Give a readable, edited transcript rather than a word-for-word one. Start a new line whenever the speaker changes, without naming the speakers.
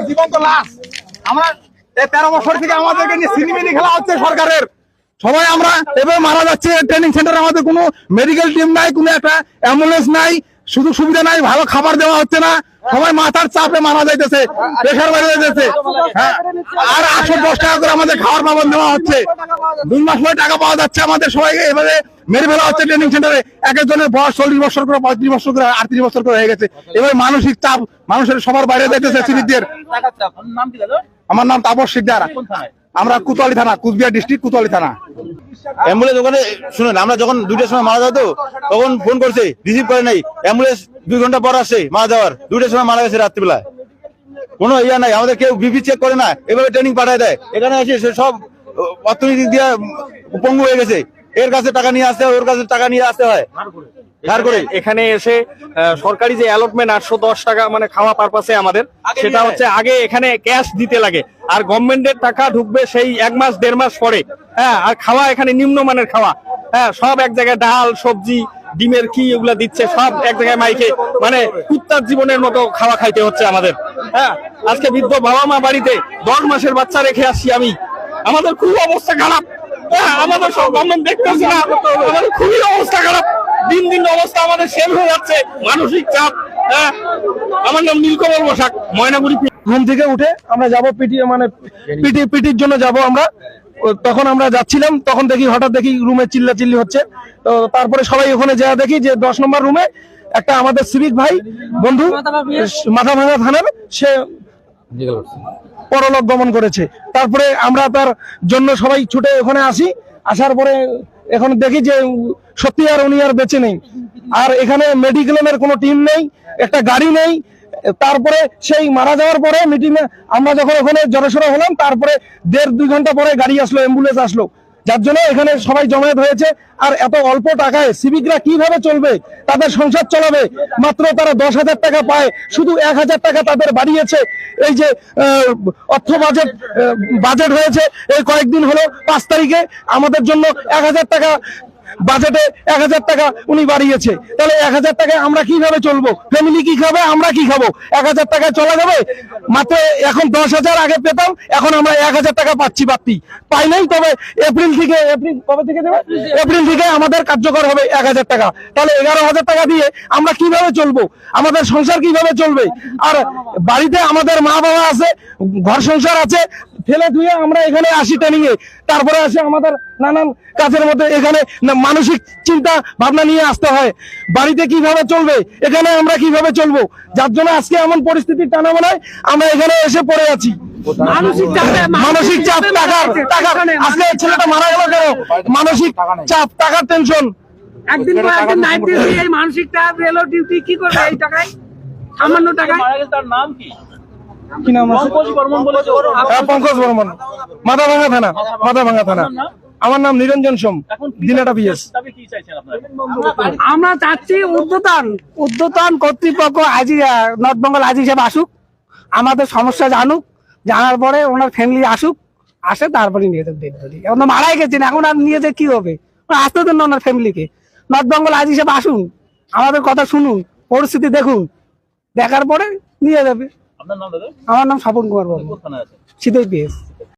জীবন্ত লাশ। আমরা 13 বছর থেকে আমাদেরকে নিয়ে সিনেমিনি খেলা হচ্ছে সরকারের। সবাই আমরা এভাবে মারা যাচ্ছে। ট্রেনিং সেন্টারে আমাদের কোনো মেডিকেল টিম নাই, কোনো একটা অ্যাম্বুলেন্স নাই, সুযোগ সুবিধা নাই, ভালো খাবার দেওয়া হচ্ছে না। সবাই মাথার চাপে মারা যাইতেছে, প্রেশার বেড়ে যাইতেছে। হ্যাঁ, আর 810 টাকা করে আমাদের খাওয়ার পাবন দেওয়া হচ্ছে। 2 মাস পরে টাকা পাওয়া যাচ্ছে আমাদের। সবাইকে এভাবে মেরে ফেলা হচ্ছে ট্রেনিং সেন্টারে। এক একজনের বয়স 40 বছর করে, 35 বছর করে, 38 বছর করে হয়ে গেছে। এভাবে মানসিক চাপ মানুষের সবার বাইরে যাইতেছে সিভিকদের। আমার নাম তাপস শিকদার। আমরা কোতোয়ালি থানা, কুচবিহার ডিস্ট্রিক্ট কোতোয়ালি থানা।
অ্যাম্বুলেন্স ওখানে শুনেন, আমরা যখন 2টার সময় মারা যেত তখন ফোন করছে, রিসিভ করে নাই। অ্যাম্বুলেন্স 2 ঘন্টা পর আসছে মারা যাওয়ার। 2টার সময় মারা গেছে রাত্রিবেলায়। কোনো ইয়া নাই, আমাদের কেউ বিপি চেক করে না, এভাবে ট্রেনিং পাঠায় দেয়। এখানে এসে সব অর্থনীতি দিয়ে পঙ্গু হয়ে গেছে। এর কাছে টাকা নিয়ে আসতে হয়, ওর কাছে টাকা নিয়ে আসতে হয়।
এখানে এসে সরকারি যে অ্যালটমেন্ট 810 টাকা মানে খাওয়া পারপাসে আমাদের, সেটা হচ্ছে আগে এখানে ক্যাশ দিতে লাগে, আর গভর্নমেন্টের টাকা ঢুকবে সেই 1 মাস 1.5 মাস পরে। হ্যাঁ, আর খাওয়া এখানে নিম্নমানের খাওয়া। হ্যাঁ, সব এক জায়গায় ডাল সবজি ডিমের কি এগুলা দিচ্ছে, সব এক জায়গায় মাইকে, মানে কুত্তার জীবনের মতো খাওয়া খাইতে হচ্ছে আমাদের। হ্যাঁ, আজকে বৃদ্ধ বাবা মা বাড়িতে 10 মাসের বাচ্চা রেখে আসছি আমি। আমাদের খুব অবস্থা খারাপ। হ্যাঁ, আমাদের সব গভর্নমেন্ট দেখতেছি না, আমাদের খুবই অবস্থা খারাপ। দিন দিন অবস্থা আমাদের শেষ হয়ে যাচ্ছে, মানসিক চাপ। হ্যাঁ, আমার নাম নীলকমল বসাক, ময়নাগুড়ি।
ঘুম থেকে উঠে আমরা যাব পিটির জন্য যাব আমরা। তখন আমরা যাচ্ছিলাম, তখন দেখি হঠাৎ দেখি রুমে চিল্লাচিল্লি হচ্ছে। তো তারপরে সবাই ওখানে যা দেখি যে 10 নম্বর রুমে একটা আমাদের সিভিক ভাই বন্ধু মাথাভাঙা থানার, সে পরলোক গমন করেছে। তারপরে আমরা তার জন্য সবাই ছুটে ওখানে আসি। আসার পরে এখন দেখি যে সত্যি আর উনি আর বেঁচে নেই। আর এখানে মেডিকেলের কোনো টিম নেই, একটা গাড়ি নেই। তারপরে সেই মারা যাওয়ার পরে মিটিং এ আমরা যখন ওখানে জড়সড় হলাম, তারপরে 1.5-2 ঘন্টা পরে গাড়ি আসলো, অ্যাম্বুলেন্স আসলো, যার জন্য এখানে সবাই জমায়েত হয়েছে। আর এত অল্প টাকায় সিভিকরা কিভাবে চলবে, তাদের সংসার চালাবে? মাত্র তারা 10,000 টাকা পায়, শুধু 1,000 টাকা তাদের বাড়িয়েছে। এই যে অর্থ বাজেট হয়েছে এই কয়েকদিন হলো, 5 তারিখে আমাদের জন্য 1,000 টাকা বাজেটে 1,000 টাকা উনি বাড়িয়েছে। তাহলে 1,000 টাকায় আমরা কিভাবে চলবো? ফ্যামিলি কি খাবে, আমরা কি খাবো? 1,000 টাকায় চলা যাবে? মাত্র এখন 10,000 আগে পেতাম, এখন আমরা 1,000 টাকা পাচ্ছি, পাই নাই। তবে এপ্রিল কবে থেকে দেবে? এপ্রিল থেকে আমাদের কার্যকর হবে 1,000 টাকা। তাহলে 11,000 টাকা দিয়ে আমরা কিভাবে চলবো? আমাদের সংসার কিভাবে চলবে? আর বাড়িতে আমাদের মা বাবা আছে, ঘর সংসার আছে, ফেলে ধুয়ে আমরা এখানে আসি ট্রেনিং এ। তারপরে আসে আমাদের নানান কাজের মধ্যে এখানে মানসিক চিন্তা ভাবনা নিয়ে আসতে হয়। বাড়িতে কিভাবে চলবে, এখানে আমরা কিভাবে চলবো? যার জন্য আজকে এমন পরিস্থিতির টানাবানায় আমরা এখানে এসে পড়ে আছি। মানসিক চাপ, টাকার আজকে ছেলেটা মারা গেল কেন? মানসিক চাপ, টাকার টেনশন।
একদিন পর একদিন নাইট ডিউটি, এই মানসিক চাপ, রেলো ডিউটি কি করবে এই টাকায়? সামান্য টাকায়।
তার নাম কি?
কি নাম আছে? পঙ্কজ বর্মন, মাথাভাঙা থানা। আমার নাম নিরঞ্জন সোম, দিনাটা বিএস।
আমরা চাচ্ছি উদ্যতন কর্তৃপক্ষ নর্থ বেঙ্গল আজি সাহেব আসুক, আমাদের সমস্যা জানুক, জানার পরে ওনার ফ্যামিলি আসে, তারপরে নিয়ে যাবে। এখন তো মারাই গেছেন, এখন আর নিয়ে যে কি হবে? আসতে দেন না ওনার ফ্যামিলিকে। নর্থ বেঙ্গল আজি সাহেব আসুন, আমাদের কথা শুনুন, পরিস্থিতি দেখুন, দেখার পরে নিয়ে যাবে।
আপনার নাম দাদা?
আমার নাম স্বপন কুমার বর্মন, শীতই পিএস।